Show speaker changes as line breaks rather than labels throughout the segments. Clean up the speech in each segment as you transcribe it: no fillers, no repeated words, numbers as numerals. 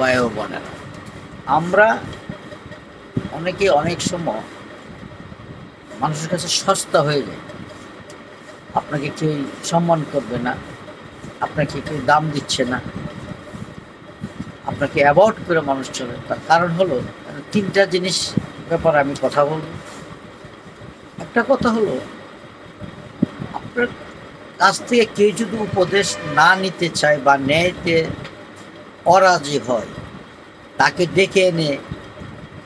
ভাই ও বোনেরা, আমরা অনেকে অনেক সময় মানুষের কাছে সস্তা হয়ে যায়। আপনাকে কেউ সম্মান করবে না, আপনাকে কেউ দাম দিচ্ছে না, আপনাকে অ্যাভয়েড করে মানুষ চলে। তার কারণ হলো তিনটা জিনিস ব্যাপারে আমি কথা বলব। একটা কথা হলো, আপনার কাছ থেকে কেউ যদি উপদেশ না নিতে চায় বা নেয়তে অরাজি হয়, তাকে ডেকে এনে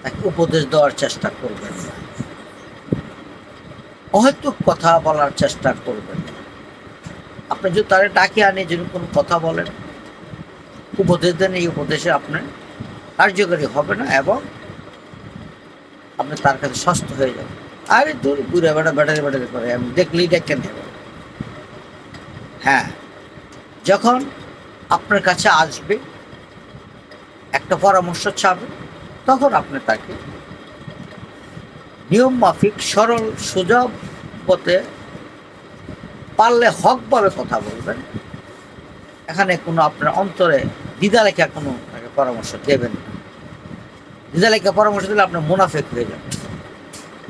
তাকে উপদেশ দেওয়ার চেষ্টা করবেন না, অহেতুক কথা বলার চেষ্টা করবেন না। আপনি যদি তারা ডাকে আনে যদি কোনো কথা বলেন, উপদেশ দেন, এই উপদেশে আপনার কার্যকরী হবে না এবং আপনি তার কাছে সস্তা হয়ে যাবেন। আরে দূর দূরে ব্যাটারি ব্যাটারি করে আমি দেখলেই ডেকে নেব। হ্যাঁ, যখন আপনার কাছে আসবে একটা পরামর্শ চাবে, তখন আপনি তাকে নিয়ম মাফিক সরল সোজা পথে পারলে হকভাবে কথা বলবেন। এখানে কোনো আপনার অন্তরে দ্বিধা লেখা কোনো তাকে পরামর্শ দেবেন না। দ্বিধা লেখা পরামর্শ দিলে আপনার মুনাফেক হয়ে যাবে,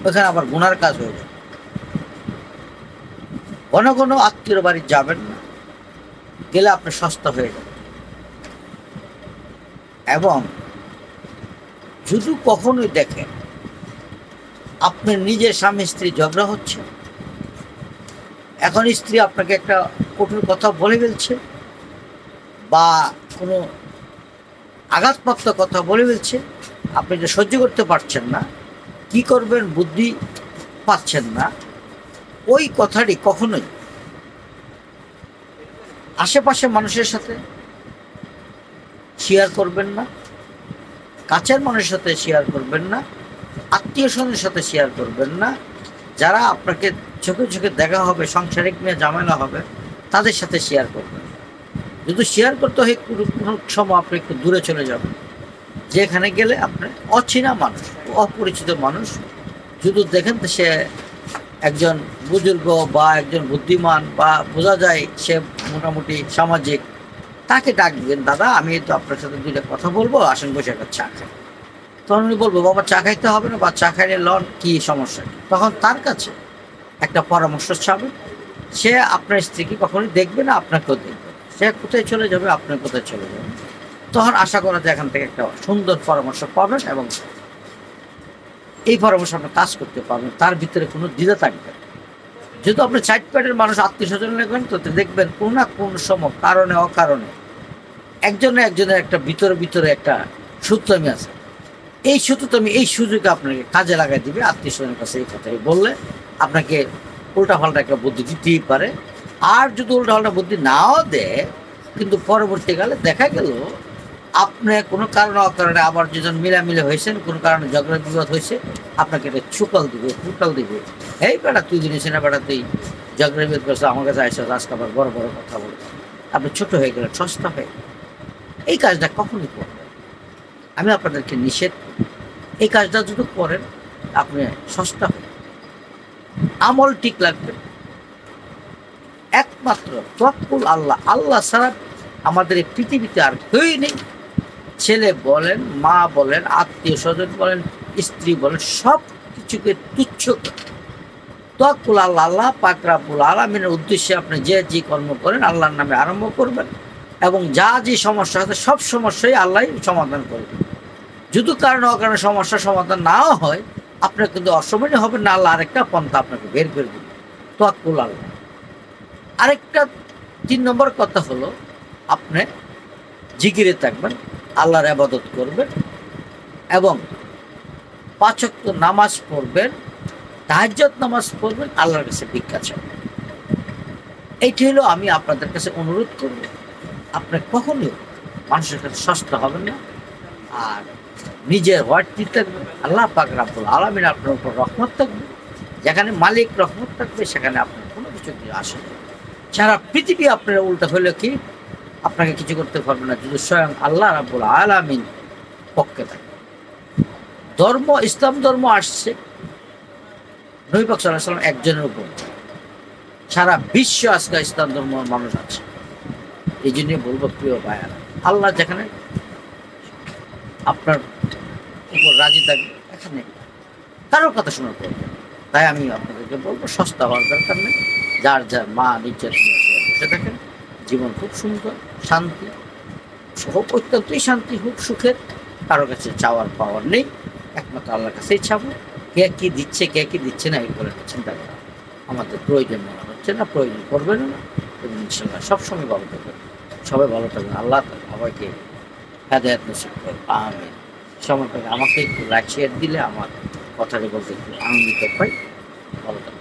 ওখানে আবার গুনার কাজ হয়ে যাবে। ঘন ঘন আত্মীয় বাড়ি যাবেন না, গেলে আপনি সস্তা হয়ে যাবে। এবং যদি কখনোই দেখেন আপনার নিজের স্বামী স্ত্রী ঝগড়া হচ্ছে, এখন স্ত্রী আপনাকে একটা কঠোর কথা বলে ফেলছে বা কোনো আঘাতপ্রাপ্ত কথা বলে ফেলছে, আপনি যে সহ্য করতে পারছেন না, কি করবেন বুদ্ধি পাচ্ছেন না, ওই কথাটি কখনোই আশেপাশে মানুষের সাথে শেয়ার করবেন না, কাছের মানুষের সাথে শেয়ার করবেন না, আত্মীয় স্বজনের সাথে শেয়ার করবেন না। যারা আপনাকে চোখে চোখে দেখা হবে, সাংসারিক নিয়ে ঝামেলা হবে, তাদের সাথে শেয়ার করবেন। যদি শেয়ার করতে হয় কোনো সময় আপনি একটু দূরে চলে যাবেন, যেখানে গেলে আপনার অচেনা মানুষ, অপরিচিত মানুষ যদি দেখেন সে একজন বুজুর্গ বা একজন বুদ্ধিমান বা বোঝা যায় সে মোটামুটি সামাজিক, তাকে ডাক দিবেন, দাদা আমি তো আপনার সাথে দুইটা কথা বলবো, আসেন বসে একটা চা খাই। তখন উনি বলবো, বাবা চা খাইতে হবে না, বা চা খাইলে লন কি সমস্যা। তখন তার কাছে একটা পরামর্শ চাবেন। সে আপনার স্ত্রীকে কখনোই দেখবে না, আপনাকেও দেখবে। সে কোথায় চলে যাবে, আপনার কোথায় চলে যাবে। তখন আশা করা যায় এখান থেকে একটা সুন্দর পরামর্শ পাবেন এবং এই পরামর্শ আপনি কাজ করতে পারবেন, তার ভিতরে কোনো দ্বিধা থাকবে না। যেহেতু আপনি সাইড প্যাডের মানুষ, আত্মীয় স্বজন লাগবেন, তো দেখবেন কোনো না কোনো সময় কারণে অকারণে একজনের একটা ভিতরে একটা সূত্রমি আছে। এই সূত্রমি এই সুযোগে আপনাকে কাজে লাগাই দিবে। আত্মীয় স্বজনের কাছে এই কথাই বললে আপনাকে উল্টাপাল্টা একটা বুদ্ধি দিতেই পারে। আর যদি উল্টাপাল্টা বুদ্ধি নাও দেয়, কিন্তু পরবর্তীকালে দেখা গেল আপনি কোনো কারণে অকারণে আবার যেজন মিলামিলে হয়েছেন, কোনো কারণে ঝগড়া বিবাদ হয়েছে, আপনাকে এটা চুকাল দিবে, ফুটাল দিবে। এই বেটা তুই জিনিস না, বেটা তুই ঝগড়া বিবাদ করছো, আমার কাছে আসে আজকে আবার বড় বড় কথা বলছে, আপনি ছোট হয়ে গেলেন, সস্তা হয়ে গেলেন। এই কাজটা কখনই করবেন, আমি আপনাদেরকে নিষেধ করি। এই কাজটা যদি করেন আপনি সস্তা হয়ে আমল ঠিক লাগবে। একমাত্র তওয়াক্কুল আল্লাহ, আল্লাহ ছাড়া আমাদের এই পৃথিবীতে আর কেউই নেই। ছেলে বলেন, মা বলেন, আত্মীয় স্বজন বলেন, স্ত্রী বলেন, সব কিছুকে তুচ্ছ করে তওয়াক্কুল আল্লাহ, আল্লাহ পাক রব্বুল আলামিনের উদ্দেশ্যে আপনি যে কর্ম করেন আল্লাহর নামে আরম্ভ করবেন এবং যা যে সমস্যা আছে সব সমস্যাই আল্লাহই সমাধান করবেন। যদি কারণে অকারণে সমস্যার সমাধান নাও হয়, আপনার কিন্তু অসময় হবেন না, আল্লাহ আরেকটা পন্থা আপনাকে বের করে দেবেন। তওয়াক্কুল আল্লাহ। আরেকটা 3 নম্বর কথা হলো, আপনি জিকিরে থাকবেন, আল্লাহর ইবাদত করবেন এবং 5 ওয়াক্ত নামাজ পড়বেন, তাহাজ্জুদ নামাজ পড়বেন, আল্লাহর কাছে ভিক্ষা চাইবেন। এইটি হলো আমি আপনাদের কাছে অনুরোধ করব, আপনি কখনোই মানুষের কাছে সস্তা হবেন না, আর নিজের ওয়ার্ডটি থাকবে। আল্লাহ পাক রব্বুল আলামিন আপনার উপর রহমত থাকবে। যেখানে মালিক রহমত থাকবে সেখানে আপনার কোনো কিছু আসে না। সারা পৃথিবী আপনার উল্টা হলে কি আপনাকে কিছু করতে পারবে না, যদি স্বয়ং আল্লাহ রাব্বুল আলামিন পক্ষে থাকে। ধর্ম, ইসলাম ধর্ম আসছে নবী পাক সাল্লাল্লাহু আলাইহি ওয়াসাল্লাম একজনের উপর, সারা বিশ্ব আজকে ইসলাম ধর্মের মানুষ আছে। এই জন্য বলবো প্রিয় ভাইয়ারা, আল্লাহ যেখানে আপনার উপর রাজি থাকবে, এখানে কারোর কথা শোনার প্রয়োজন। তাই আমি আপনাদেরকে বলবো, সস্তা হওয়ার দরকার নেই। যার যার মা নিজের বসে থাকেন, জীবন খুব সুন্দর, শান্তি হোক, অত্যন্তই শান্তি হোক, সুখের। কারো কাছে চাওয়ার পাওয়ার নেই, একমাত্র আল্লাহর কাছেই চাবো। কে কি দিচ্ছে, কে কি দিচ্ছে না, এগুলো চিন্তা করা আমাদের প্রয়োজন মনে হচ্ছে না, প্রয়োজন করবেন না। এবং ইনশাল্লাহ সবসময় ভালো থাকবেন, সবাই ভালো থাকবেন। আল্লাহ সবাইকে হেদায়েত নসিব করুন, আমিন। সময় পেলে আমাকে একটু লাইক শেয়ার দিলে আমার কথাটি বলতে একটু আনন্দিত পাই। ভালো থাকবেন।